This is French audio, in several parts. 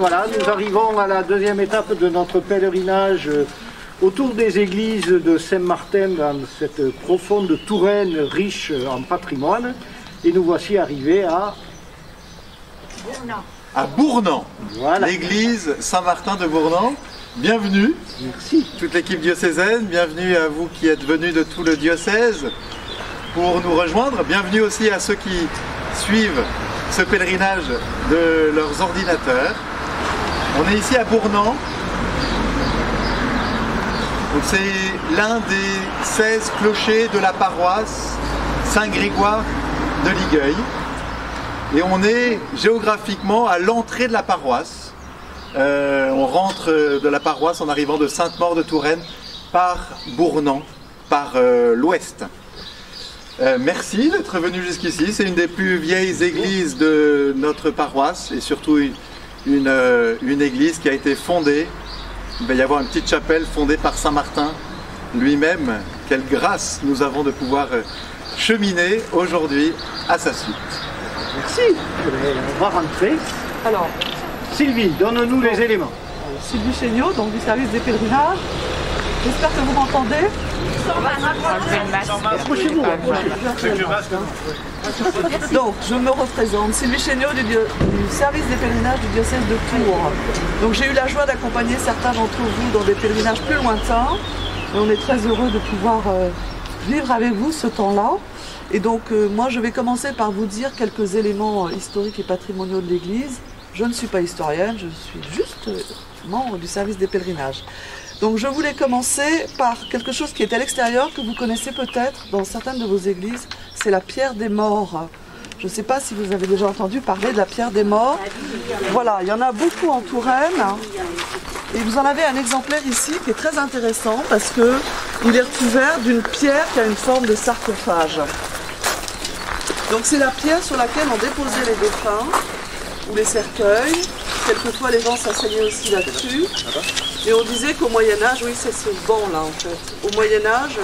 voilà, nous arrivons à la deuxième étape de notre pèlerinage autour des églises de Saint-Martin dans cette profonde Touraine riche en patrimoine. Et nous voici arrivés à Bournan, voilà. L'église Saint-Martin de Bournan. Bienvenue. Merci. Toute l'équipe diocésaine, bienvenue à vous qui êtes venus de tout le diocèse pour nous rejoindre. Bienvenue aussi à ceux qui suivent ce pèlerinage de leurs ordinateurs. On est ici à Bournan. C'est l'un des 16 clochers de la paroisse Saint-Grégoire de Ligueuil. Et on est géographiquement à l'entrée de la paroisse. On rentre de la paroisse en arrivant de Sainte-Maure de Touraine par Bournan, par l'ouest. Merci d'être venu jusqu'ici. C'est une des plus vieilles églises de notre paroisse et surtout une église qui a été fondée. Il va y avoir une petite chapelle fondée par Saint Martin lui-même. Quelle grâce nous avons de pouvoir cheminer aujourd'hui à sa suite. Merci. On va rentrer. Alors, Sylvie, donne-nous les éléments. Sylvie Chéniaud, donc du service des pèlerinages. J'espère que vous m'entendez. Approchez-vous. Donc, je me représente, Sylvie Chéniaud du service des pèlerinages du diocèse de Tours. Donc, j'ai eu la joie d'accompagner certains d'entre vous dans des pèlerinages plus lointains. Et on est très heureux de pouvoir vivre avec vous ce temps-là. Et donc, moi, je vais commencer par vous dire quelques éléments historiques et patrimoniaux de l'Église. Je ne suis pas historienne, je suis juste membre du service des pèlerinages. Donc je voulais commencer par quelque chose qui est à l'extérieur, que vous connaissez peut-être dans certaines de vos églises, c'est la pierre des morts. Je ne sais pas si vous avez déjà entendu parler de la pierre des morts. Voilà, il y en a beaucoup en Touraine. Et vous en avez un exemplaire ici qui est très intéressant parce qu'il est recouvert d'une pierre qui a une forme de sarcophage. Donc c'est la pierre sur laquelle on déposait les défunts ou les cercueils. Quelquefois les gens s'asseyaient aussi là-dessus. Et on disait qu'au Moyen-Âge, oui c'est ce banc là en fait, au Moyen-Âge,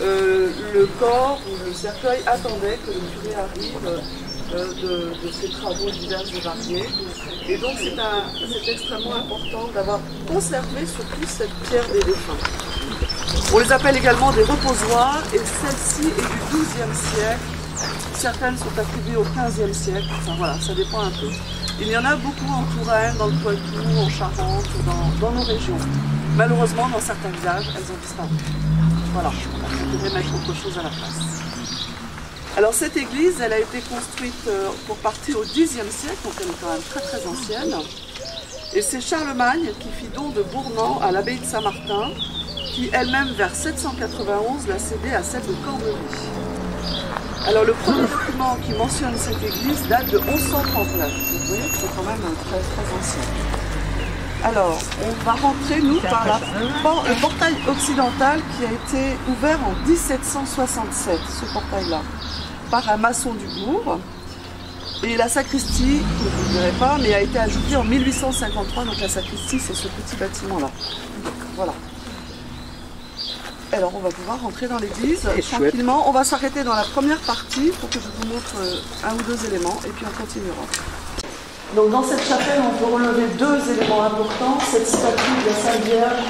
le corps ou le cercueil attendait que le curé arrive de ses travaux divers et variés. Et donc c'est extrêmement important d'avoir conservé surtout cette pierre des défunts. On les appelle également des reposoirs et celle-ci est du XIIe siècle. Certaines sont attribuées au XVe siècle, enfin voilà, ça dépend un peu. Il y en a beaucoup en Touraine, dans le Poitou, en Charente, dans nos régions. Malheureusement, dans certains villages, elles ont disparu. Voilà, on devrait mettre autre chose à la place. Alors cette église, elle a été construite pour partie au Xe siècle, donc elle est quand même très très ancienne. Et c'est Charlemagne qui fit don de Bournan à l'abbaye de Saint-Martin, qui elle-même, vers 791, l'a cédée à celle de Cormery. Alors le premier document qui mentionne cette église date de 1139. Vous voyez que c'est quand même très très ancien. Alors, on va rentrer, nous, par le portail occidental qui a été ouvert en 1767, ce portail-là, par un maçon du bourg. Et la sacristie, je ne vous le dirai pas, mais a été ajoutée en 1853, donc la sacristie, c'est ce petit bâtiment-là. Voilà. Alors on va pouvoir rentrer dans l'église tranquillement. Chouette. On va s'arrêter dans la première partie pour que je vous montre un ou deux éléments et puis on continuera. Donc dans cette chapelle, on peut relever deux éléments importants. Cette statue de la Sainte Vierge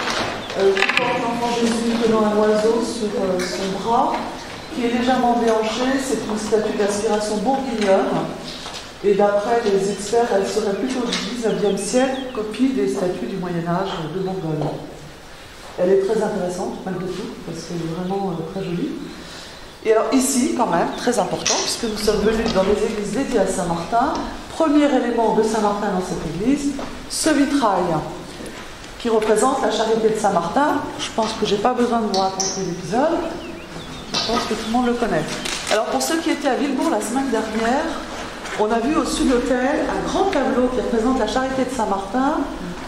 qui porte l'enfant Jésus tenant un oiseau sur son bras, qui est légèrement déhanchée. C'est une statue d'inspiration bourguignonne. Et d'après les experts, elle serait plutôt du XIXe siècle, copie des statues du Moyen-Âge de Bourgogne. Elle est très intéressante, malgré tout, parce qu'elle est vraiment très jolie. Et alors ici, quand même, très important, puisque nous sommes venus dans les églises dédiées à Saint-Martin, premier élément de Saint-Martin dans cette église, ce vitrail, qui représente la charité de Saint-Martin. Je pense que je n'ai pas besoin de vous raconter l'épisode, je pense que tout le monde le connaît. Alors pour ceux qui étaient à Villebourg la semaine dernière, on a vu au-dessus de l'autel un grand tableau qui représente la charité de Saint-Martin.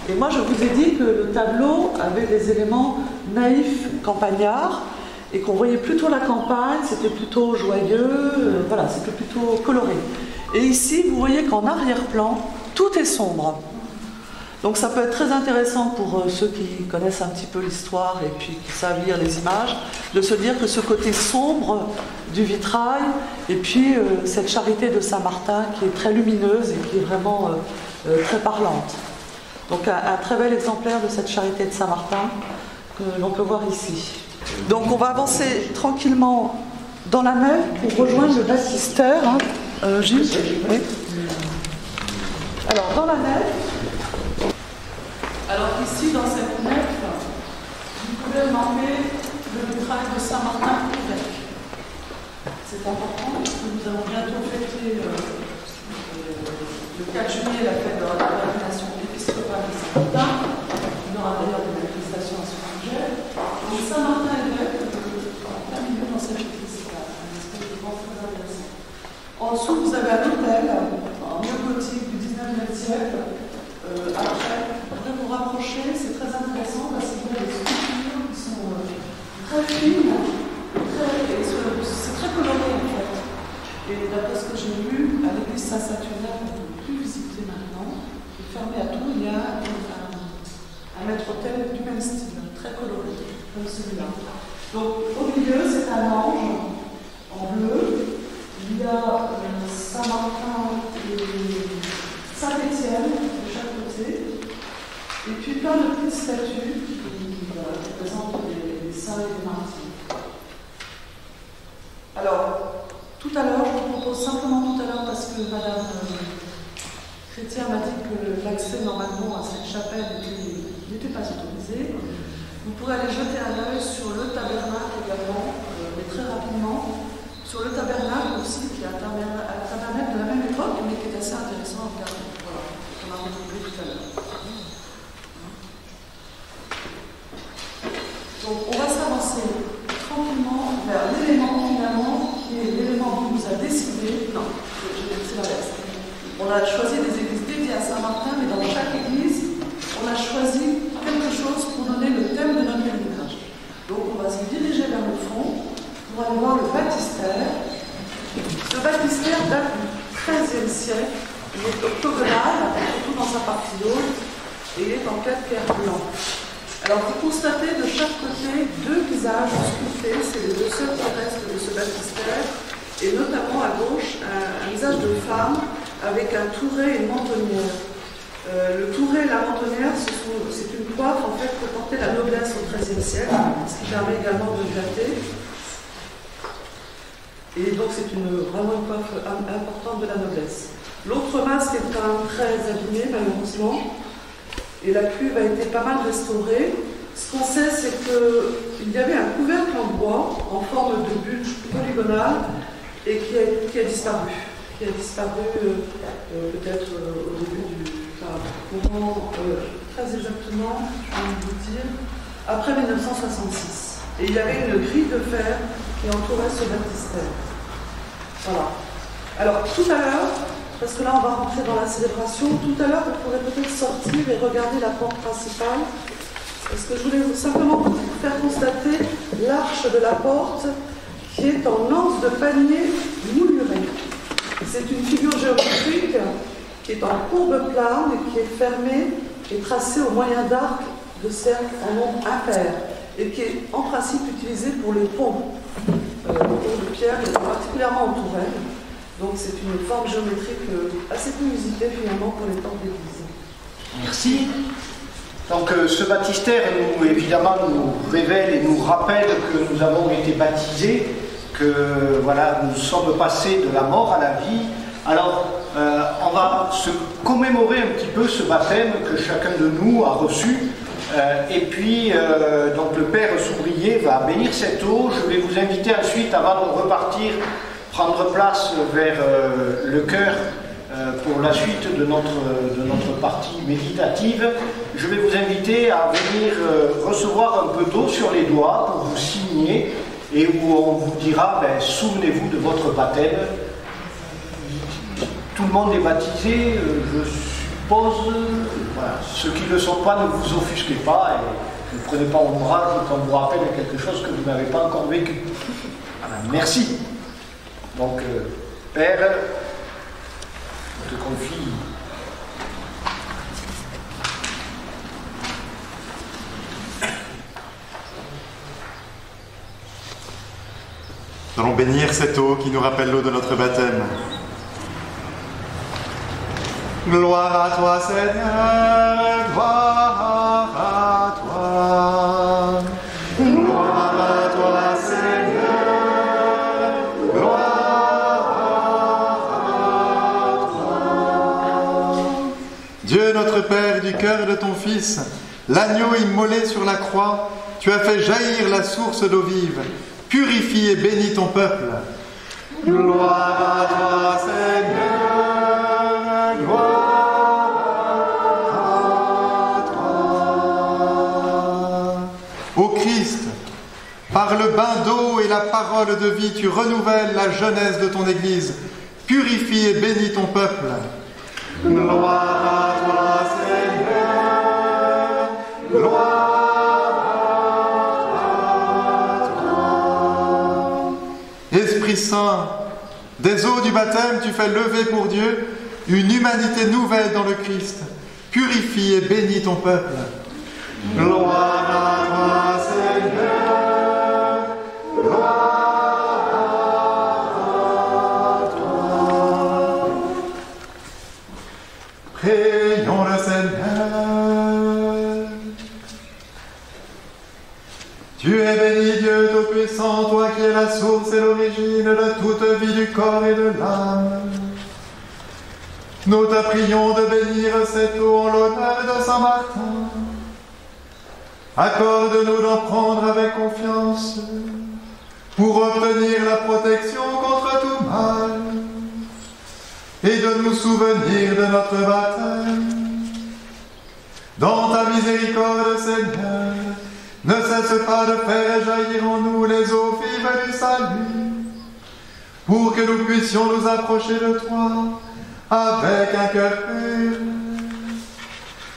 Et moi, je vous ai dit que le tableau avait des éléments naïfs, campagnards, et qu'on voyait plutôt la campagne, c'était plutôt joyeux, voilà, c'était plutôt coloré. Et ici, vous voyez qu'en arrière-plan, tout est sombre. Donc ça peut être très intéressant pour ceux qui connaissent un petit peu l'histoire et puis qui savent lire les images, de se dire que ce côté sombre du vitrail, et puis cette charité de Saint-Martin qui est très lumineuse et qui est vraiment très parlante. Donc un très bel exemplaire de cette charité de Saint-Martin que l'on peut voir ici. Donc on va avancer tranquillement dans la nef pour rejoindre le baptistère. Hein. Gilles, oui. Alors dans la nef, alors ici dans cette nef, vous pouvez remarquer le vitrail de Saint-Martin évêque. C'est important parce que nous allons bientôt fêter le 4 juillet la fête de la révélation épiscopale de Saint-Martin. Il y aura d'ailleurs des manifestations à ce sujet. Donc Saint-Martin évêque, en plein milieu dans cette église, c'est un espèce de grand très intéressant. En dessous, vous avez un hôtel en néogothique du 19e siècle. Après, vous rapprocher, c'est très intéressant parce qu'il y a des sculptures qui sont très fines, c'est très coloré en fait. Et d'après ce que j'ai vu, à l'église Saint-Saturnin, qu'on ne peut plus visiter maintenant, qui est fermé à tout, il y a un maître-autel du même style, très coloré, comme celui-là. Donc au milieu, c'est un ange en bleu. Il y a Saint-Martin et Saint-Étienne de chaque côté. Et puis plein de petites statues qui représentent des saints et des martyrs. Alors, tout à l'heure, je vous propose simplement tout à l'heure, parce que Madame Chrétien m'a dit que l'accès normalement à cette chapelle n'était pas autorisé. Vous pourrez aller jeter un œil sur le tabernacle également, mais très rapidement. Sur le tabernacle aussi, qui est un tabernacle de la même époque, mais qui est assez intéressant à regarder. Voilà, on a retrouvé tout à l'heure. Donc on va s'avancer tranquillement vers l'élément finalement qui est l'élément qui nous a décidé. Non, c'est l'inverse. On a choisi des églises dédiées à Saint-Martin, mais dans chaque église, on a choisi quelque chose pour donner le thème de notre pèlerinage. Donc on va se diriger vers le fond pour aller voir le baptistère. Ce baptistère date du XIIIe siècle. Il est octogonal, surtout dans sa partie haute, et il est en calcaire blanc. Alors vous constatez de chaque côté deux visages sculptés, c'est les deux seuls qui restent de ce baptistère, et notamment à gauche un visage de femme avec un touret et une mentonnière. Le touret et la mentonnière, c'est une coiffe en fait que portait la noblesse au XIIIe siècle, ce qui permet également de glatter. Et donc c'est vraiment une coiffe importante de la noblesse. L'autre masque est quand même très abîmé malheureusement. Et la cuve a été pas mal restaurée. Ce qu'on sait, c'est qu'il y avait un couvercle en bois, en forme de bulle polygonale, et qui a disparu. Qui a disparu peut-être au début courant, très exactement, je vais vous dire, après 1966. Et il y avait une grille de fer qui entourait ce baptistère. Voilà. Alors, tout à l'heure, parce que là on va rentrer dans la célébration. Tout à l'heure, vous pourrez peut-être sortir et regarder la porte principale. Parce que je voulais simplement vous faire constater l'arche de la porte qui est en anse de panier mouluré. C'est une figure géométrique qui est en courbe plane et qui est fermée et tracée au moyen d'arcs de cercles en nombre impair et qui est en principe utilisée pour les ponts. Les ponts de pierre, particulièrement en tourelle. Donc c'est une forme géométrique assez peu usitée finalement pour les temps d'église. Merci. Donc ce baptistère évidemment nous révèle et nous rappelle que nous avons été baptisés, que voilà, nous sommes passés de la mort à la vie. Alors on va se commémorer un petit peu ce baptême que chacun de nous a reçu. Et puis donc le Père Soubrier va bénir cette eau. Je vais vous inviter ensuite, avant de repartir, prendre place vers le chœur pour la suite de notre partie méditative. Je vais vous inviter à venir recevoir un peu d'eau sur les doigts pour vous signer et où on vous dira souvenez-vous de votre baptême. Tout le monde est baptisé, je suppose. Voilà. Ceux qui ne le sont pas, ne vous offusquez pas et ne prenez pas ombrage quand on vous rappelle quelque chose que vous n'avez pas encore vécu. Voilà. Merci. Donc, Père, je te confie Nous allons bénir cette eau qui nous rappelle l'eau de notre baptême. Gloire à toi, Seigneur, gloire à toi. Gloire à toi, Seigneur, gloire à toi. Dieu notre Père, du cœur de ton Fils, l'agneau immolé sur la croix, tu as fait jaillir la source d'eau vive. Purifie et bénis ton peuple. Gloire à toi, Seigneur, gloire à toi. Ô Christ, par le bain d'eau et la parole de vie, tu renouvelles la jeunesse de ton Église. Purifie et bénis ton peuple. Gloire à toi, Seigneur, gloire. Esprit Saint, des eaux du baptême, tu fais lever pour Dieu une humanité nouvelle dans le Christ. Purifie et bénis ton peuple. Gloire à toi, Seigneur. Gloire à toi. Prions le Seigneur. Tu es béni, Dieu Tout-Puissant, toi qui es la source et l'origine de toute vie du corps et de l'âme. Nous te prions de bénir cette eau en l'honneur de Saint Martin. Accorde-nous d'en prendre avec confiance pour obtenir la protection contre tout mal et de nous souvenir de notre baptême. Dans ta miséricorde, Seigneur, ne cesse pas de faire jaillir en nous les eaux vives du salut, pour que nous puissions nous approcher de toi avec un cœur pur.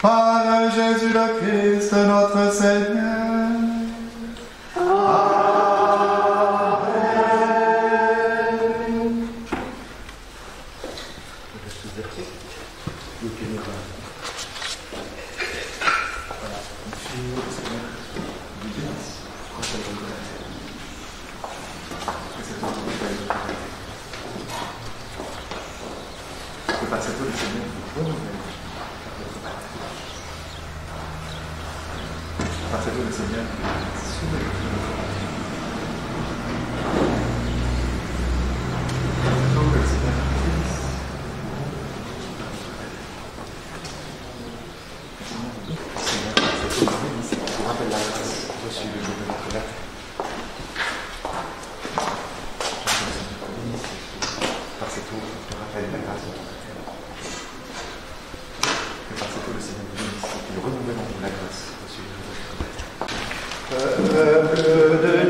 Par Jésus le Christ, notre Seigneur. Amen.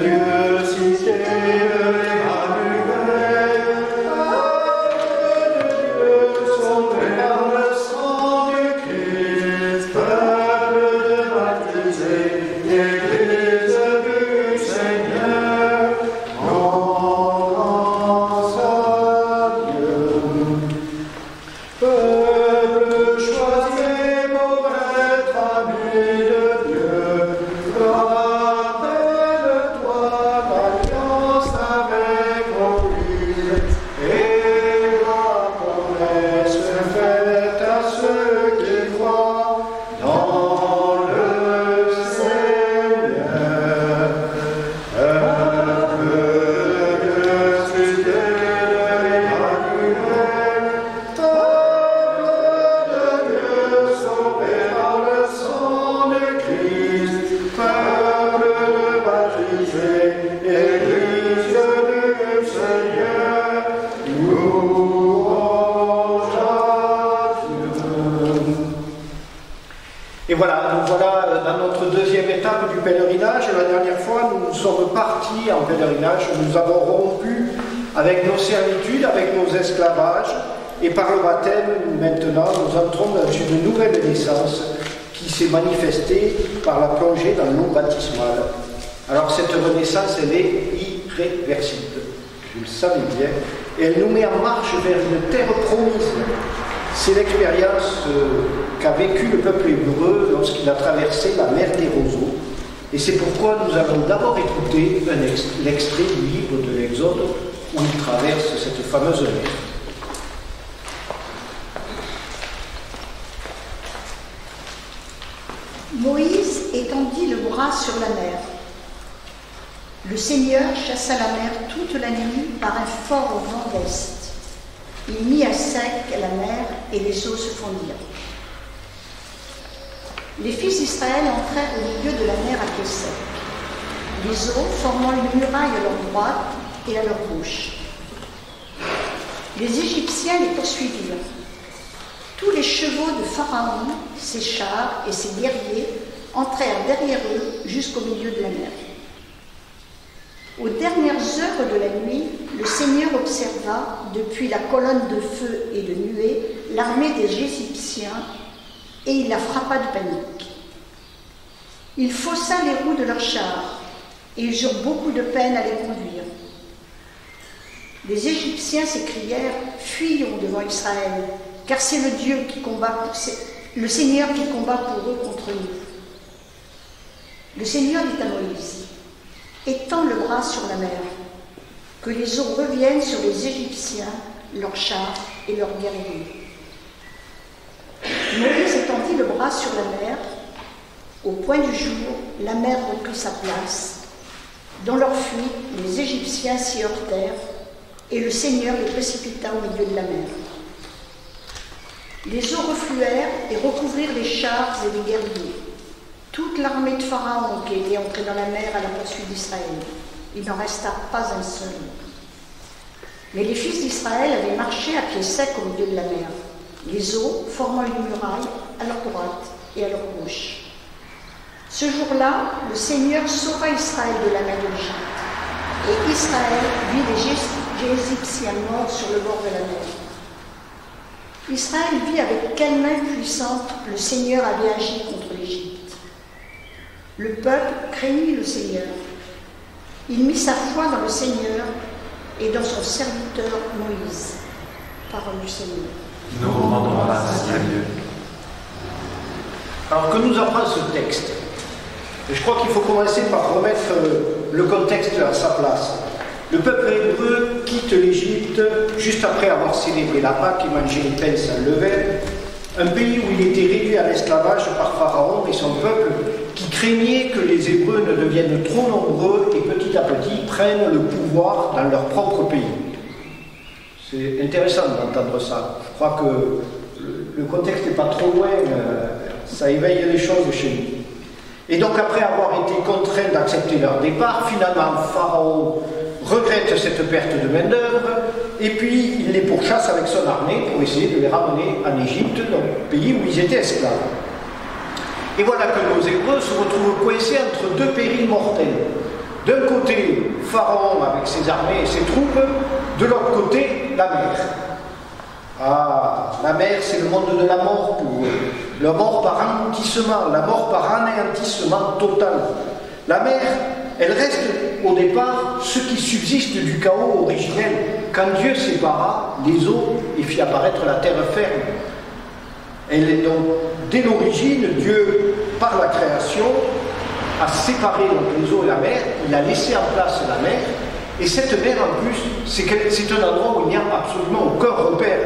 Et voilà, nous voilà dans notre deuxième étape du pèlerinage. La dernière fois, nous sommes partis en pèlerinage, nous avons rompu avec nos servitudes, avec nos esclavages, et par le baptême, maintenant, nous entrons dans une nouvelle naissance qui s'est manifestée par la plongée dans l'eau baptismale. Alors cette renaissance, elle est irréversible, vous le savez bien, et elle nous met en marche vers une terre promise. C'est l'expérience qu'a vécu le peuple hébreu lorsqu'il a traversé la mer des roseaux. Et c'est pourquoi nous allons d'abord écouter l'extrait du livre de l'Exode où il traverse cette fameuse mer. Moïse étendit le bras sur la mer. Le Seigneur chassa la mer toute la nuit par un fort vent d'est. Il mit à sec la mer et les eaux se fondirent. Les fils d'Israël entrèrent au milieu de la mer à pied sec, les eaux formant une muraille à leur droite et à leur gauche. Les Égyptiens les poursuivirent. Tous les chevaux de Pharaon, ses chars et ses guerriers entrèrent derrière eux jusqu'au milieu de la mer. Aux dernières heures de la nuit, le Seigneur observa, depuis la colonne de feu et de nuée, l'armée des Égyptiens, et il la frappa de panique. Il faussa les roues de leurs chars, et ils eurent beaucoup de peine à les conduire. Les Égyptiens s'écrièrent « Fuyons devant Israël, car c'est le Seigneur qui combat pour eux contre nous. » Le Seigneur dit à Moïse « Étends le bras sur la mer, que les eaux reviennent sur les Égyptiens, leurs chars et leurs guerriers. » Moïse étendit le bras sur la mer. Au point du jour, la mer reprit sa place. Dans leur fuite, les Égyptiens s'y heurtèrent, et le Seigneur les précipita au milieu de la mer. Les eaux refluèrent et recouvrirent les chars et les guerriers. Toute l'armée de Pharaon qui était entrée dans la mer à la poursuite d'Israël. Il n'en resta pas un seul. Mais les fils d'Israël avaient marché à pied sec au milieu de la mer, les eaux formant une muraille à leur droite et à leur gauche. Ce jour-là, le Seigneur sauva Israël de la mer d'Égypte, et Israël vit les Égyptiens morts sur le bord de la mer. Israël vit avec quelle main puissante le Seigneur avait agi contre l'Égypte. Le peuple craignit le Seigneur. Il mit sa foi dans le Seigneur et dans son serviteur Moïse. Parole du Seigneur. Nous rendons grâce à Dieu. Alors que nous apprend ce texte? Je crois qu'il faut commencer par remettre le contexte à sa place. Le peuple hébreu quitte l'Égypte juste après avoir célébré la Pâque et mangé les pains sans levain, un pays où il était réduit à l'esclavage par Pharaon et son peuple qui craignait que les Hébreux ne deviennent trop nombreux et petit à petit prennent le pouvoir dans leur propre pays. C'est intéressant d'entendre ça. Je crois que le contexte n'est pas trop loin, ça éveille les choses chez nous. Et donc après avoir été contraints d'accepter leur départ, finalement Pharaon regrette cette perte de main-d'œuvre et puis il les pourchasse avec son armée pour essayer de les ramener en Égypte, dans le pays où ils étaient esclaves. Et voilà que nos Hébreux se retrouvent coincés entre deux périls mortels. D'un côté, Pharaon avec ses armées et ses troupes, de l'autre côté, la mer. Ah, la mer, c'est le monde de la mort pour eux. La mort par anéantissement, la mort par anéantissement total. La mer, elle reste au départ ce qui subsiste du chaos originel. Quand Dieu sépara les eaux et fit apparaître la terre ferme. Elle est donc, dès l'origine, Dieu, par la création, a séparé donc les eaux et la mer, il a laissé en place la mer, et cette mer en plus, c'est un endroit où il n'y a absolument aucun repère.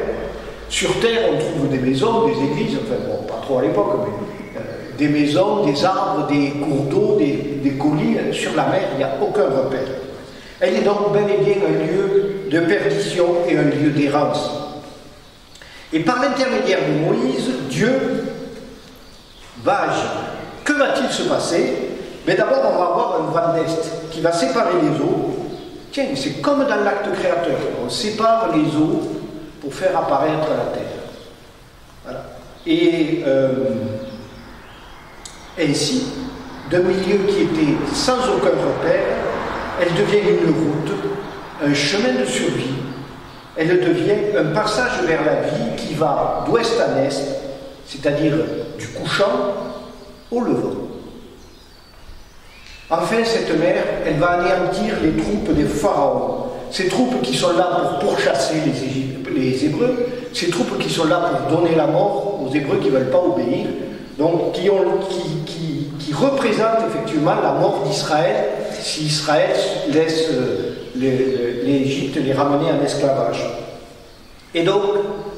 Sur Terre, on trouve des maisons, des églises, enfin bon, pas trop à l'époque, mais des maisons, des arbres, des cours d'eau, des collines. Sur la mer, il n'y a aucun repère. Elle est donc bel et bien un lieu de perdition et un lieu d'errance. Et par l'intermédiaire de Moïse, Dieu va agir. Que va-t-il se passer? Mais d'abord, on va avoir un vent d'est qui va séparer les eaux. Tiens, c'est comme dans l'acte créateur. On sépare les eaux pour faire apparaître la terre. Voilà. Et ainsi, d'un milieu qui était sans aucun repère, elle devient une route, un chemin de survie. Elle devient un passage vers la vie qui va d'ouest à est, c'est-à-dire du couchant au levant. Enfin, cette mer, elle va anéantir les troupes des pharaons. Ces troupes qui sont là pour pourchasser les Hébreux, ces troupes qui sont là pour donner la mort aux Hébreux qui ne veulent pas obéir, donc qui représentent effectivement la mort d'Israël si Israël laisse l'Égypte les ramener en esclavage. Et donc,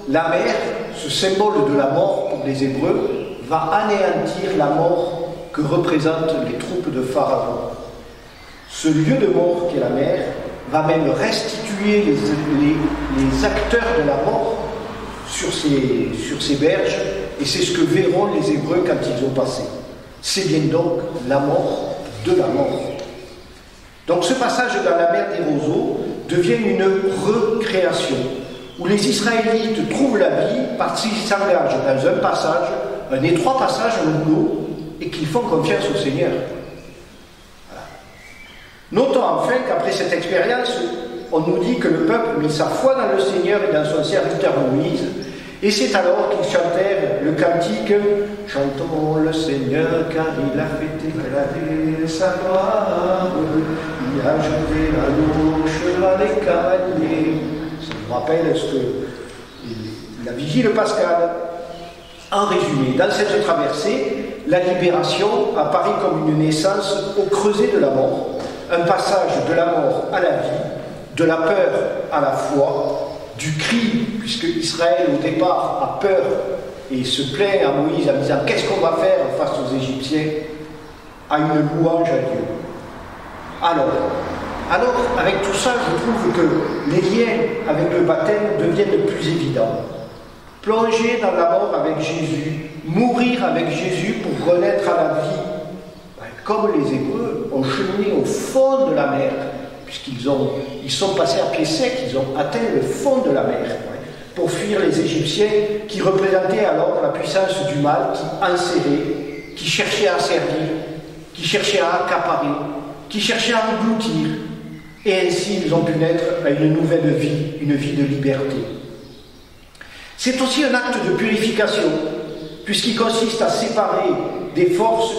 la mer, ce symbole de la mort pour les Hébreux, va anéantir la mort que représentent les troupes de Pharaon. Ce lieu de mort qu'est la mer va même restituer les acteurs de la mort sur ces berges, et c'est ce que verront les Hébreux quand ils ont passé. C'est bien donc la mort de la mort. Donc ce passage dans la mer des roseaux devient une recréation, où les Israélites trouvent la vie parce qu'ils s'engagent dans un passage, un étroit passage au l'eau, et qu'ils font confiance au Seigneur. Voilà. Notons enfin qu'après cette expérience, on nous dit que le peuple mit sa foi dans le Seigneur et dans son serviteur Moïse, et c'est alors qu'ils chantèrent le cantique « Chantons le Seigneur car il a fait éclater sa gloire, il a jeté la louche à les cavaliers. » Ça nous rappelle la vigile pascale. En résumé, dans cette traversée, la libération apparaît comme une naissance au creuset de la mort, un passage de la mort à la vie, de la peur à la foi, du cri, puisque Israël au départ a peur et se plaint à Moïse en disant qu'est-ce qu'on va faire face aux Égyptiens, à une louange à Dieu. Alors, avec tout ça, je trouve que les liens avec le baptême deviennent plus évidents. Plonger dans la mort avec Jésus, mourir avec Jésus pour renaître à la vie, comme les Hébreux ont cheminé au fond de la mer, puisqu'ils sont passés à pied sec, ils ont atteint le fond de la mer, pour fuir les Égyptiens qui représentaient alors la puissance du mal, qui enserrait, qui cherchait à servir, qui cherchait à accaparer, qui cherchait à engloutir, et ainsi ils ont pu naître à une nouvelle vie, une vie de liberté. C'est aussi un acte de purification, puisqu'il consiste à séparer des forces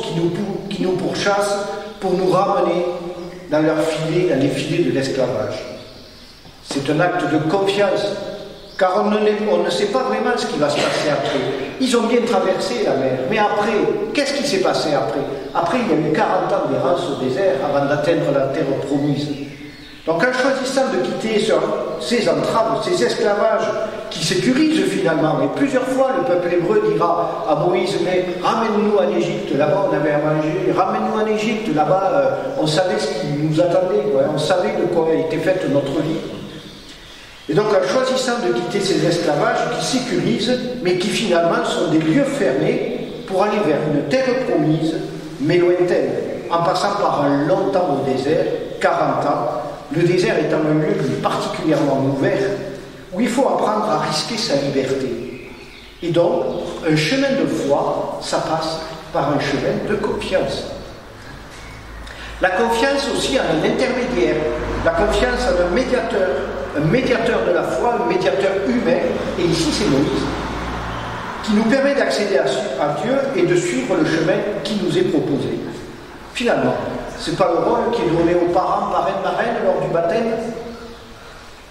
qui nous pourchassent pour nous ramener dans leurs filets, dans les filets de l'esclavage. C'est un acte de confiance, car on ne sait pas vraiment ce qui va se passer après. Ils ont bien traversé la mer, mais après, qu'est-ce qui s'est passé après? Après, il y a eu 40 ans d'errance au désert avant d'atteindre la terre promise. Donc en choisissant de quitter ces entraves, ces esclavages qui sécurisent finalement, et plusieurs fois le peuple hébreu dira à Moïse, mais ramène-nous en Égypte, là-bas on avait à manger, ramène-nous en Égypte, là-bas on savait ce qui nous attendait, on savait de quoi était faite notre vie. Et donc en choisissant de quitter ces esclavages qui sécurisent, mais qui finalement sont des lieux fermés pour aller vers une terre promise, mais lointaine, en passant par un long temps au désert, 40 ans, le désert étant un lieu particulièrement ouvert, où il faut apprendre à risquer sa liberté. Et donc, un chemin de foi, ça passe par un chemin de confiance. La confiance aussi à un intermédiaire, la confiance à un médiateur de la foi, un médiateur humain, et ici c'est Moïse, qui nous permet d'accéder à Dieu et de suivre le chemin qui nous est proposé. Finalement, ce n'est pas le rôle qui est donné aux parents, parrains, marraines lors du baptême.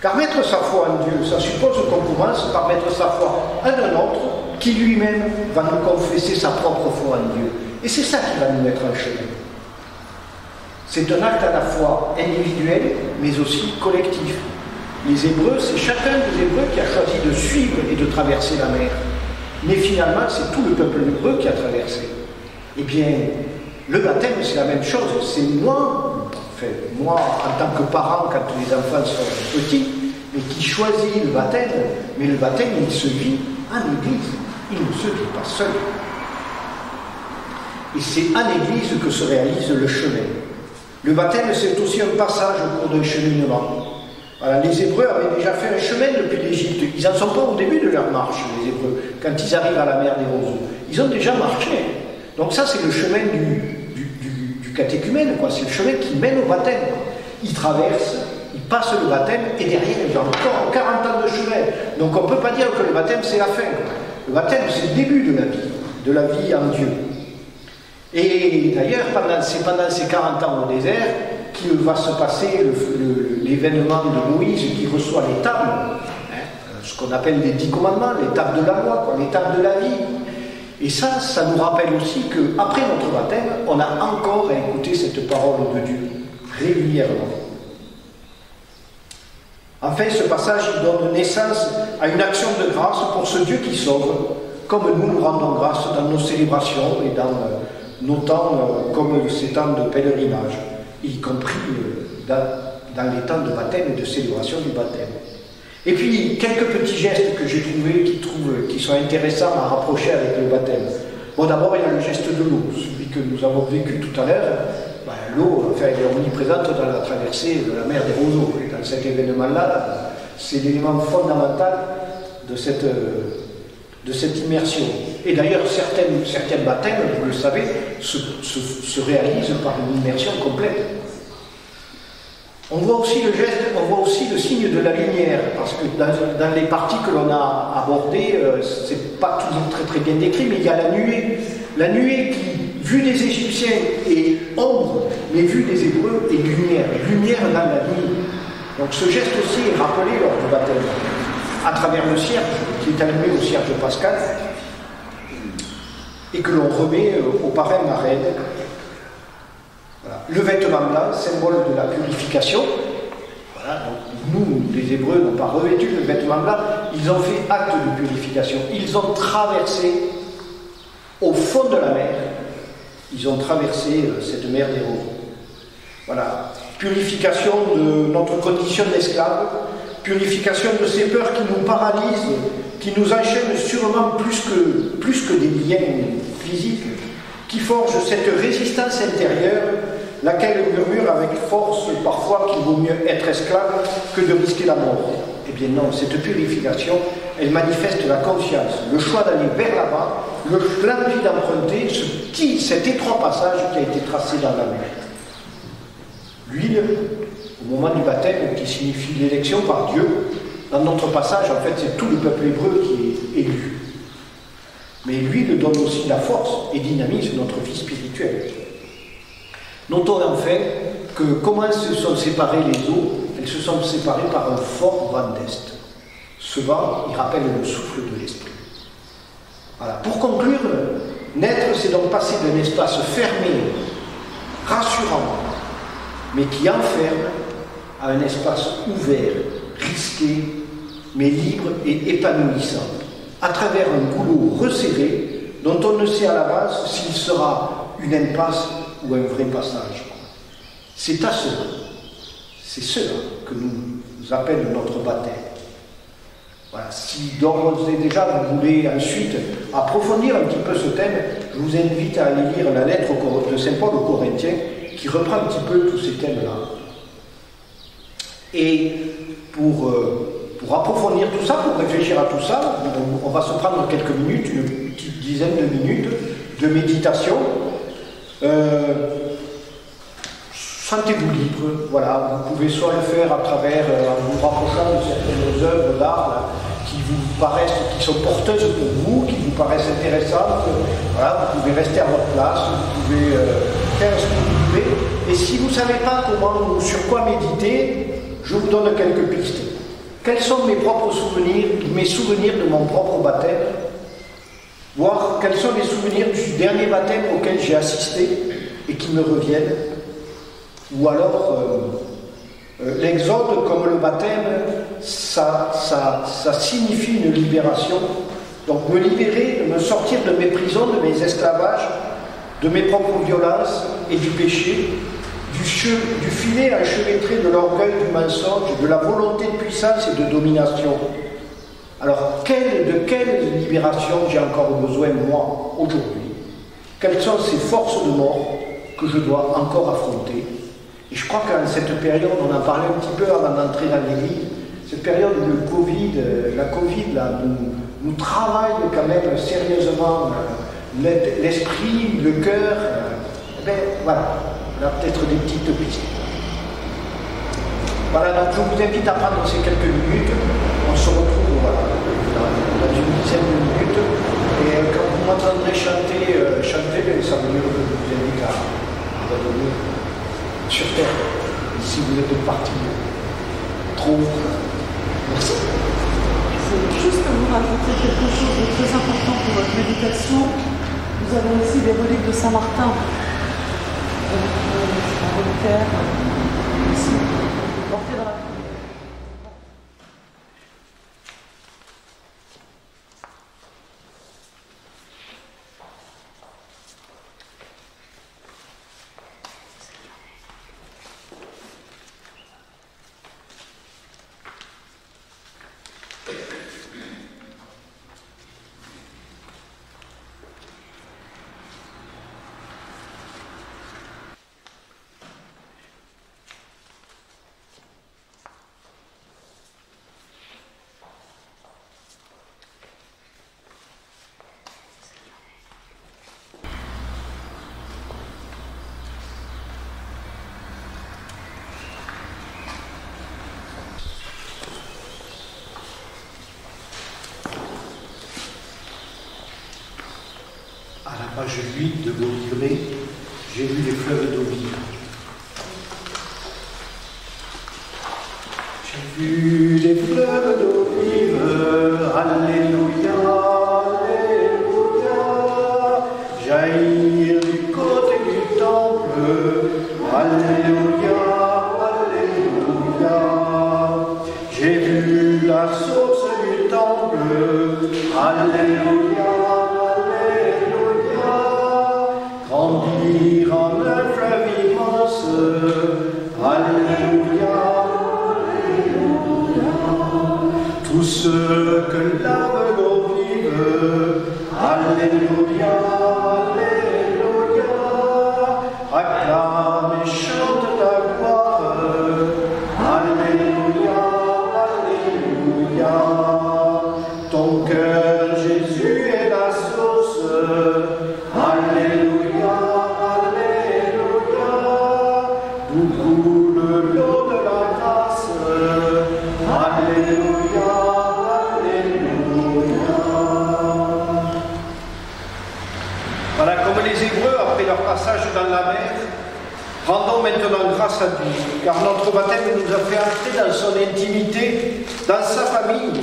Car mettre sa foi en Dieu, ça suppose qu'on commence par mettre sa foi en un autre qui lui-même va nous confesser sa propre foi en Dieu. Et c'est ça qui va nous mettre en chemin. C'est un acte à la fois individuel, mais aussi collectif. Les Hébreux, c'est chacun des Hébreux qui a choisi de suivre et de traverser la mer. Mais finalement, c'est tout le peuple hébreu qui a traversé. Eh bien, le baptême, c'est la même chose. C'est moi, en tant que parent, quand les enfants sont petits, mais qui choisit le baptême. Mais le baptême, il se vit en Église. Il ne se vit pas seul. Et c'est en Église que se réalise le chemin. Le baptême, c'est aussi un passage au cours d'un cheminement. Voilà, les Hébreux avaient déjà fait un chemin depuis l'Égypte. Ils n'en sont pas au début de leur marche, les Hébreux, quand ils arrivent à la mer des roseaux. Ils ont déjà marché. Donc ça, c'est le chemin du catéchumène, quoi. C'est le chemin qui mène au baptême. Ils traversent, ils passent le baptême, et derrière, ils ont encore 40 ans de chemin. Donc on ne peut pas dire que le baptême, c'est la fin. Le baptême, c'est le début de la vie en Dieu. Et d'ailleurs, c'est pendant ces 40 ans au désert qu'il va se passer l'événement de Moïse qui reçoit les tables, ce qu'on appelle les 10 commandements, les tables de la loi, les tables de la vie. Et ça nous rappelle aussi qu'après notre baptême, on a encore à écouter cette parole de Dieu, régulièrement. Enfin, ce passage il donne naissance à une action de grâce pour ce Dieu qui sauve, comme nous rendons grâce dans nos célébrations et dans nos temps comme ces temps de pèlerinage, y compris dans les temps de baptême et de célébration du baptême. Et puis, quelques petits gestes que j'ai trouvés qui sont intéressants à rapprocher avec le baptême. Bon, d'abord, il y a le geste de l'eau, celui que nous avons vécu tout à l'heure. Ben, l'eau, enfin, elle est omniprésente dans la traversée de la mer des Roseaux. Et dans cet événement-là, c'est l'élément fondamental de cette immersion. Et d'ailleurs, certains baptêmes, vous le savez, se réalisent par une immersion complète. On voit aussi le geste, on voit aussi le signe de la lumière, parce que dans les parties que l'on a abordées, c'est pas toujours très très bien décrit, mais il y a la nuée. La nuée qui, vue des Égyptiens, est ombre, mais vue des Hébreux, est lumière. Lumière dans la nuit. Donc ce geste aussi est rappelé lors du baptême, à travers le cierge, qui est allumé au cierge pascal, et que l'on remet au parrain marraine. Voilà. Le vêtement blanc, symbole de la purification. Voilà. Donc, nous, les Hébreux, n'ont pas revêtu le vêtement blanc, ils ont fait acte de purification. Ils ont traversé au fond de la mer, ils ont traversé cette mer des Roseaux. Voilà. Purification de notre condition d'esclave, purification de ces peurs qui nous paralysent, qui nous enchaînent sûrement plus que des liens physiques, qui forgent cette résistance intérieure, laquelle murmure avec force parfois qu'il vaut mieux être esclave que de risquer la mort. Eh bien non, cette purification, elle manifeste la conscience, le choix d'aller vers là-bas, l'envie d'emprunter cet étroit passage qui a été tracé dans la mer. L'huile, au moment du baptême, qui signifie l'élection par Dieu, dans notre passage, en fait, c'est tout le peuple hébreu qui est élu. Mais l'huile donne aussi la force et dynamise notre vie spirituelle. Notons enfin que comment se sont séparées les eaux, elles se sont séparées par un fort vent d'est. Ce vent, il rappelle le souffle de l'esprit. Voilà. Pour conclure, naître, c'est donc passer d'un espace fermé, rassurant, mais qui enferme, à un espace ouvert, risqué, mais libre et épanouissant, à travers un goulot resserré dont on ne sait à l'avance s'il sera une impasse ou un vrai passage. C'est à cela, c'est cela que nous appelle notre baptême. Voilà. Si d'ores et déjà vous voulez ensuite approfondir un petit peu ce thème, je vous invite à aller lire la lettre de Saint Paul aux Corinthiens qui reprend un petit peu tous ces thèmes-là. Et pour approfondir tout ça, pour réfléchir à tout ça, on va se prendre quelques minutes, une petite dizaine de minutes de méditation. Sentez-vous libre, voilà, vous pouvez soit le faire à travers, en vous rapprochant de certaines œuvres d'art qui vous paraissent, qui sont porteuses pour vous, qui vous paraissent intéressantes, voilà, vous pouvez rester à votre place, vous pouvez faire ce que vous pouvez, et si vous ne savez pas comment ou sur quoi méditer, je vous donne quelques pistes. Quels sont mes propres souvenirs, mes souvenirs de mon propre baptême, voir quels sont les souvenirs du dernier baptême auquel j'ai assisté et qui me reviennent, ou alors l'exode comme le baptême, ça signifie une libération, donc me libérer, me sortir de mes prisons, de mes esclavages, de mes propres violences et du péché, du filet enchevêtré de l'orgueil, du mensonge, de la volonté de puissance et de domination. Alors, de quelle libération j'ai encore besoin, moi, aujourd'hui? Quelles sont ces forces de mort que je dois encore affronter? Et je crois qu'en cette période, on en parlait un petit peu avant d'entrer dans l'église, cette période où la Covid là, nous travaille quand même sérieusement l'esprit, le cœur. Voilà. On a peut-être des petites pistes. Voilà, donc je vous invite à prendre ces quelques minutes. On se retrouve dans une dizaine de minutes. Et quand vous m'entendrez chanter, ça veut dire que je vous invite à revenir sur Terre. Si vous êtes parti trop. Merci. Je veux juste vous rajouter quelque chose de très important pour votre méditation. Nous avons ici des reliques de Saint-Martin. Un reliquaire ici, porté dans la prière. page 8 de vos livrets, j'ai lu les fleuves d'eau vive. J'ai vu les fleuves d'eau vive, alléluia, alléluia, jaillir du côté du temple, alléluia, alléluia. J'ai vu la source du temple, alléluia, alléluia, grandir en un fleuve immense, alléluia, alléluia. Tous ceux que l'aveugle eau vive, alléluia, alléluia, acclame et chante ta gloire, alléluia, alléluia. Ton cœur, Jésus, est la source, alléluia, alléluia, d'où coule l'eau de la grâce, alléluia, alléluia. Voilà, comme les Hébreux, après leur passage dans la mer, rendons maintenant grâce à Dieu, car notre baptême nous a fait entrer dans son intimité, dans sa famille,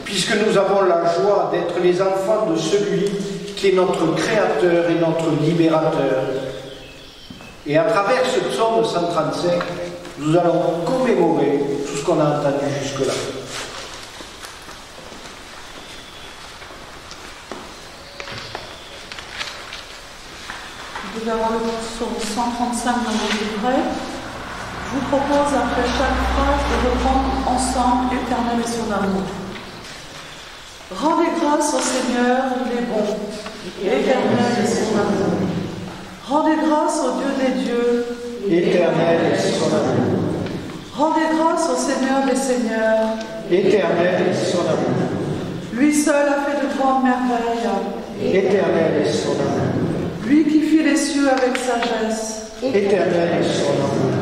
puisque nous avons la joie d'être les enfants de celui qui est notre Créateur et notre Libérateur. Et à travers ce psaume 135, nous allons commémorer tout ce qu'on a entendu jusque-là. Vous devez avoir le psaume 135 dans vos livrets. Je vous propose après chaque phrase de reprendre ensemble l'Éternel et son amour. Rendez grâce au Seigneur, il est bon, Éternel et son amour. Rendez grâce au Dieu des dieux, Éternel et son amour. Rendez grâce au Seigneur des seigneurs, Éternel et son amour. Lui seul a fait de grandes merveilles. Éternel et son amour. Lui qui fit les cieux avec sagesse, Éternel et son amour.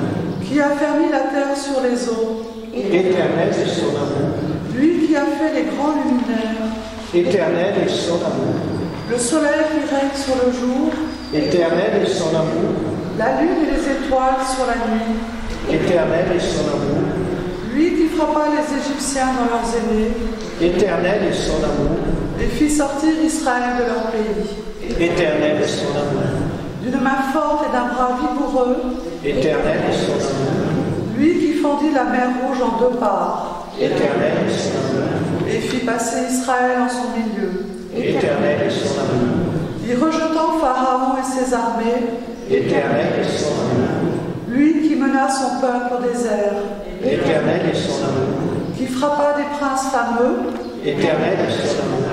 qui a fermi la terre sur les eaux, Éternel et son amour. lui qui a fait les grands luminaires, Éternel et son amour. le soleil qui règne sur le jour, Éternel et son amour. la lune et les étoiles sur la nuit, Éternel et son amour. lui qui frappa les Égyptiens dans leurs aînés, Éternel et son amour. et fit sortir Israël de leur pays. Éternel et son amour. D'une main forte et d'un bras vigoureux, Éternel et son amour. lui qui fendit la mer Rouge en deux parts, Éternel et son amour. et fit passer Israël en son milieu, Éternel et son amour. y rejetant Pharaon et ses armées, Éternel et son amour. lui qui mena son peuple au désert, Éternel et son amour. qui frappa des princes fameux, Éternel et son amour.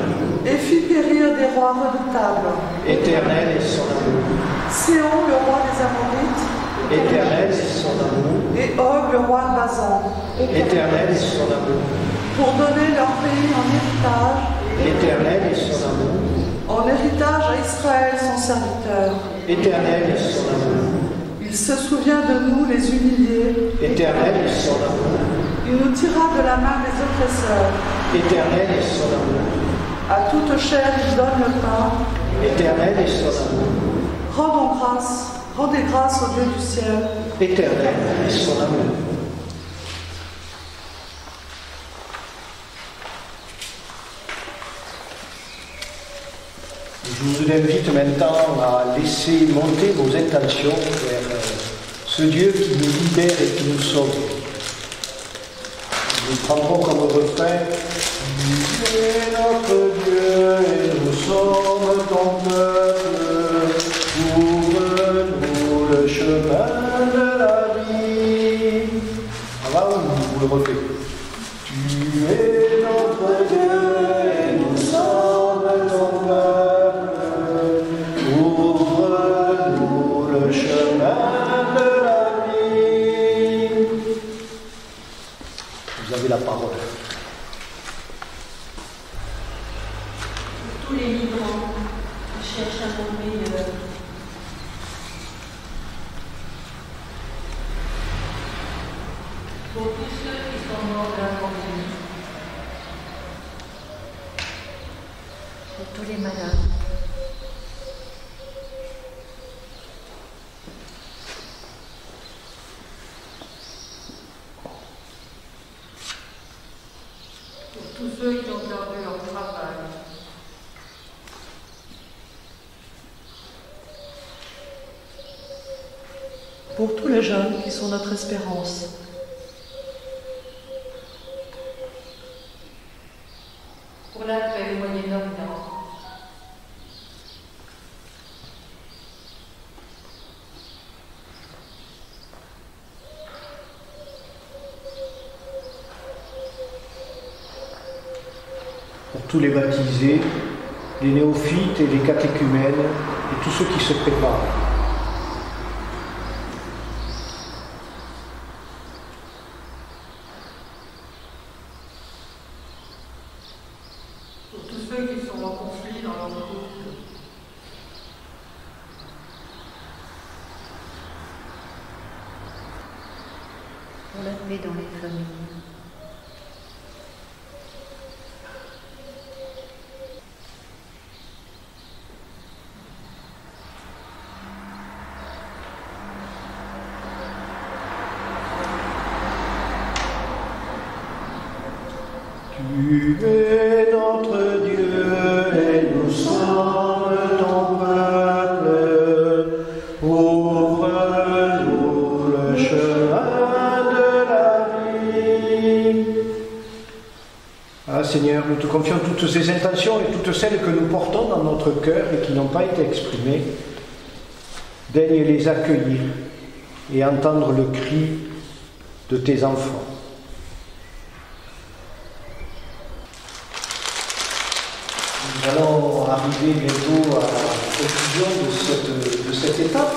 et fit périr des rois redoutables, Éternel et son amour. Séon le roi des Amorites, Éternel et son amour. et Og le roi de Basan, Éternel et son amour. pour donner leur pays en héritage, Éternel et son amour. en héritage à Israël son serviteur. Éternel et son amour. Il se souvient de nous les humiliés, Éternel et son amour. il nous tira de la main des oppresseurs. Éternel et son amour. À toute chair il donne le pain. Éternel et son amour. Rendez grâce au Dieu du ciel. Éternel et son amour. Je vous invite maintenant à laisser monter vos intentions vers ce Dieu qui nous libère et qui nous sauve. Nous prendrons comme refrain: Tu es notre Dieu et nous sommes ton peuple, ouvre-nous le chemin de la vie. Voilà, vous le refaites. Tu es notre Dieu et nous sommes ton peuple, ouvre-nous le chemin de la vie. Vous avez la parole. Tous les migrants qui cherchent un monde meilleur. Pour tous ceux qui sont morts de la pandémie. Pour tous les malades. ceux qui ont perdu leur travail. Pour tous les jeunes qui sont notre espérance. Pour la paix au Moyen-Orient. Pour tous les baptisés, les néophytes et les catéchumènes et tous ceux qui se préparent. Pour tous ceux qui sont en conflit dans leur couple. Pour la paix dans les familles. Tu es notre Dieu et nous sommes ton peuple. Ouvre-nous le chemin de la vie. Ah Seigneur, nous te confions toutes ces intentions et toutes celles que nous portons dans notre cœur et qui n'ont pas été exprimées. Daigne les accueillir et entendre le cri de tes enfants. Nous allons arriver bientôt à la conclusion de cette étape.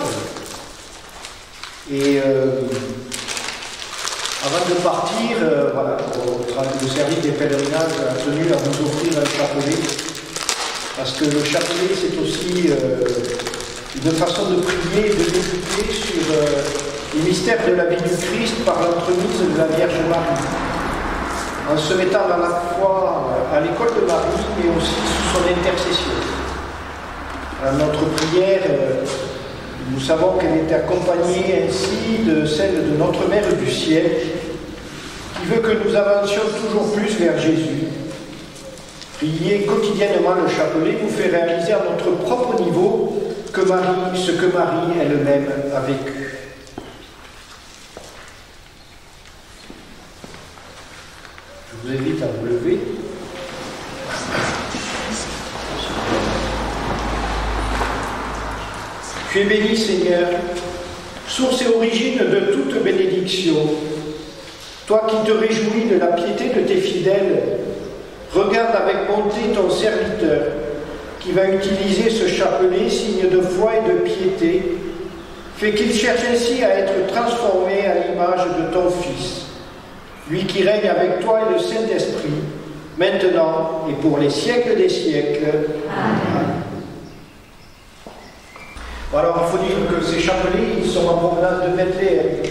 Et avant de partir, voilà, le service des pèlerinages a tenu à vous offrir un chapelet. Parce que le chapelet, c'est aussi une façon de prier et de méditer sur les mystères de la vie du Christ par l'entremise de la Vierge Marie. En se mettant à la fois à l'école de Marie, mais aussi sous son intercession. Notre prière, nous savons qu'elle est accompagnée ainsi de celle de notre Mère du Ciel, qui veut que nous avancions toujours plus vers Jésus. Prier quotidiennement le chapelet nous fait réaliser à notre propre niveau ce que Marie elle-même a vécu. Je vous invite à vous lever. Tu es béni, Seigneur, source et origine de toute bénédiction. Toi qui te réjouis de la piété de tes fidèles, regarde avec bonté ton serviteur, qui va utiliser ce chapelet, signe de foi et de piété. Fais qu'il cherche ainsi à être transformé à l'image de ton Fils, lui qui règne avec toi et le Saint-Esprit, maintenant et pour les siècles des siècles. Amen. Alors, il faut dire que ces chapelets, ils sont en provenance de Bethléem.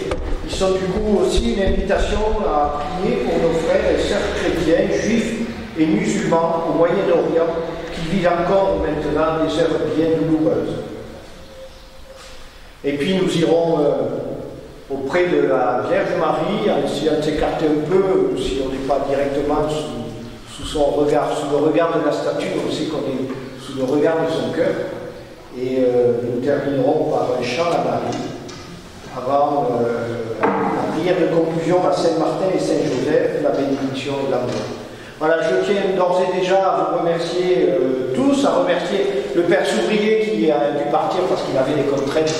Ils sont du coup aussi une invitation à prier pour nos frères et sœurs chrétiens, juifs et musulmans au Moyen-Orient, qui vivent encore maintenant des heures bien douloureuses. Et puis nous irons auprès de la Vierge Marie, en essayant de s'écarter un peu, si on n'est pas directement sous son regard, sous le regard de la statue, on sait qu'on est sous le regard de son cœur. Et nous terminerons par un chant à Marie, avant la prière de conclusion à Saint-Martin et Saint-Joseph, la bénédiction et l'amour. Voilà, je tiens d'ores et déjà à vous remercier tous, à remercier le Père Souvrier qui a dû partir parce qu'il avait des contraintes,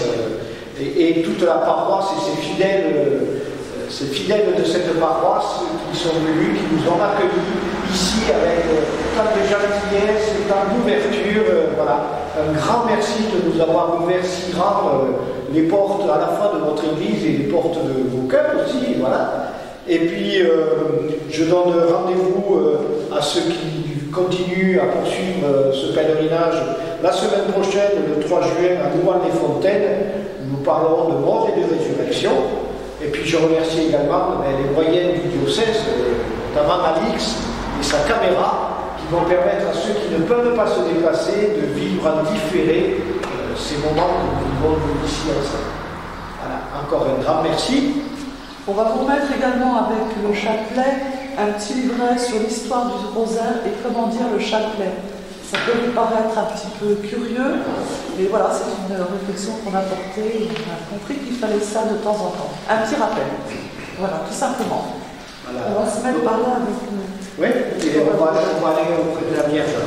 et toute la paroisse et ses fidèles de cette paroisse qui sont venus, qui nous ont accueillis ici avec tant de gentillesse et tant d'ouverture. Voilà. Un grand merci de nous avoir ouvert si grand les portes à la fois de votre église et les portes de vos cœurs aussi. Voilà. Et puis, je donne rendez-vous à ceux qui continuent à poursuivre ce pèlerinage la semaine prochaine, le 3 juin, à Louvain-les-Fontaines. Nous parlerons de mort et de résurrection. Et puis, je remercie également les moyens du diocèse, notamment Alix et sa caméra, qui vont permettre à ceux qui ne peuvent pas se déplacer de vivre en différé ces moments que nous vivons nous ici ensemble. Voilà, encore un grand merci. On va vous mettre également avec le chapelet un petit livret sur l'histoire du rosaire et comment dire le chapelet. Ça peut vous paraître un petit peu curieux, mais voilà, c'est une réflexion qu'on a portée et on a compris qu'il fallait ça de temps en temps. Un petit rappel. Voilà, tout simplement. Voilà. On va se mettre par là avec nous. Oui, et on va aller auprès de la Vierge.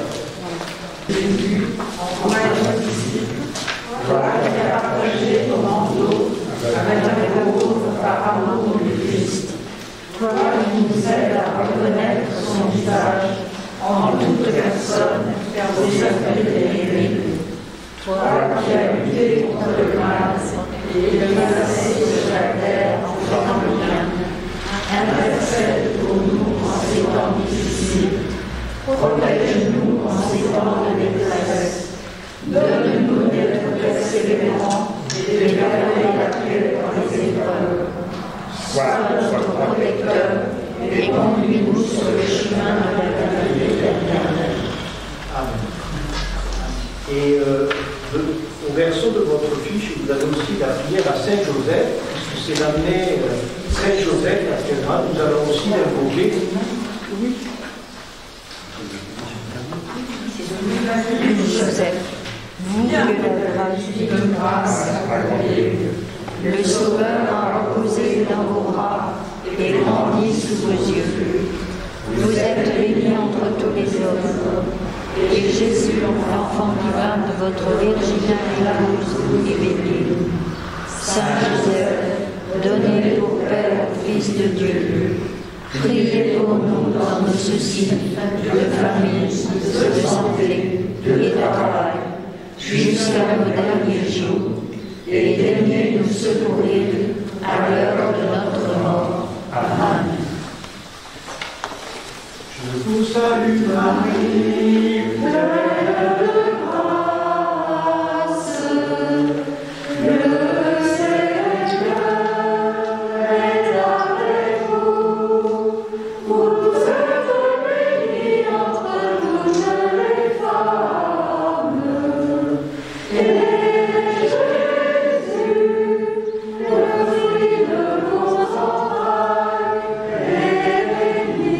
Toi qui as partagé ton manteau avec l'amour par amour du Christ. Toi qui nous aides à reconnaître son visage en toute personne aux œuvres terribles. Toi qui as lutté contre le mal et menacé sur la terre en faisant le bien. Intercède pour nous en ces temps difficiles. Protège-nous en ces temps de détresse. Donne-nous d'être persévérants et de garder la paix dans les épreuves. Sois notre protecteur et conduis-nous sur le chemin de la vie éternelle. Amen. Et au verso de votre fiche, vous avez aussi la prière à Saint Joseph, puisque c'est l'année Saint Joseph actuellement. Nous allons aussi l'invoquer. Joseph, vous que la grâce le Sauveur a reposé dans vos bras et grandi sous vos yeux. Vous êtes béni entre tous les hommes, et Jésus, l'enfant divin de votre Virgine épouse, est béni. Saint Joseph, donné pour Père au Fils de Dieu, priez pour nous dans nos soucis de famille, de santé et de travail, jusqu'à nos derniers jours, et daignez nous secourir à l'heure de notre mort. Amen. Je vous salue Marie, pleine de grâce, le Seigneur est avec vous. Vous êtes bénie entre toutes les femmes, et Jésus, le fruit de vos entrailles, est béni.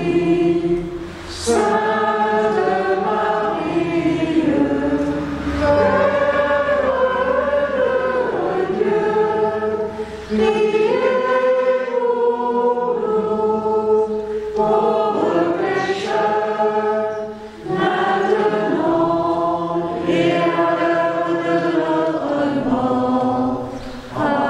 Sainte Marie, Mère de Dieu, priez pour nous, pauvres pécheurs, maintenant et à l'heure de notre mort. Amen.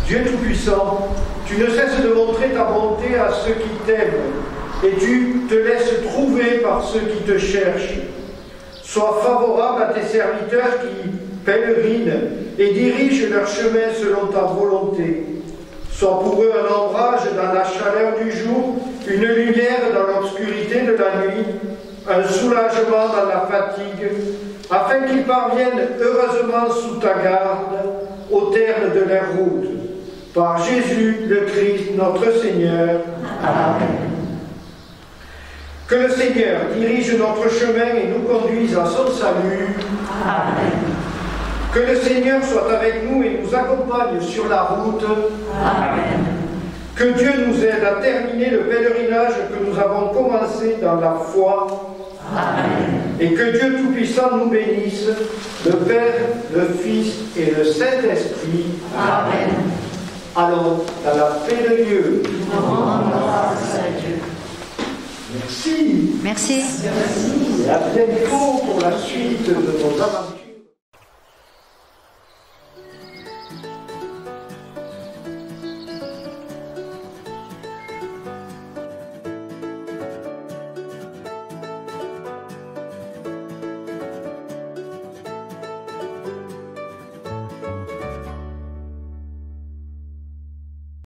Dieu Tout-Puissant, tu ne cesses de montrer ta bonté à ceux qui t'aiment, et tu te laisses trouver par ceux qui te cherchent. Sois favorable à tes serviteurs qui pèlerinent et dirigent leur chemin selon ta volonté. Sois pour eux un ombrage dans la chaleur du jour, une lumière dans l'obscurité de la nuit, un soulagement dans la fatigue, afin qu'ils parviennent heureusement sous ta garde au terme de leur route. Par Jésus le Christ, notre Seigneur. Amen. Que le Seigneur dirige notre chemin et nous conduise à son salut. Amen. Que le Seigneur soit avec nous et nous accompagne sur la route. Amen. Que Dieu nous aide à terminer le pèlerinage que nous avons commencé dans la foi. Amen. Et que Dieu Tout-Puissant nous bénisse, le Père, le Fils et le Saint-Esprit. Amen. Allons dans la paix de Dieu. Rendons grâce à Dieu. Merci. Merci. Et à bientôt pour la suite de nos avantages.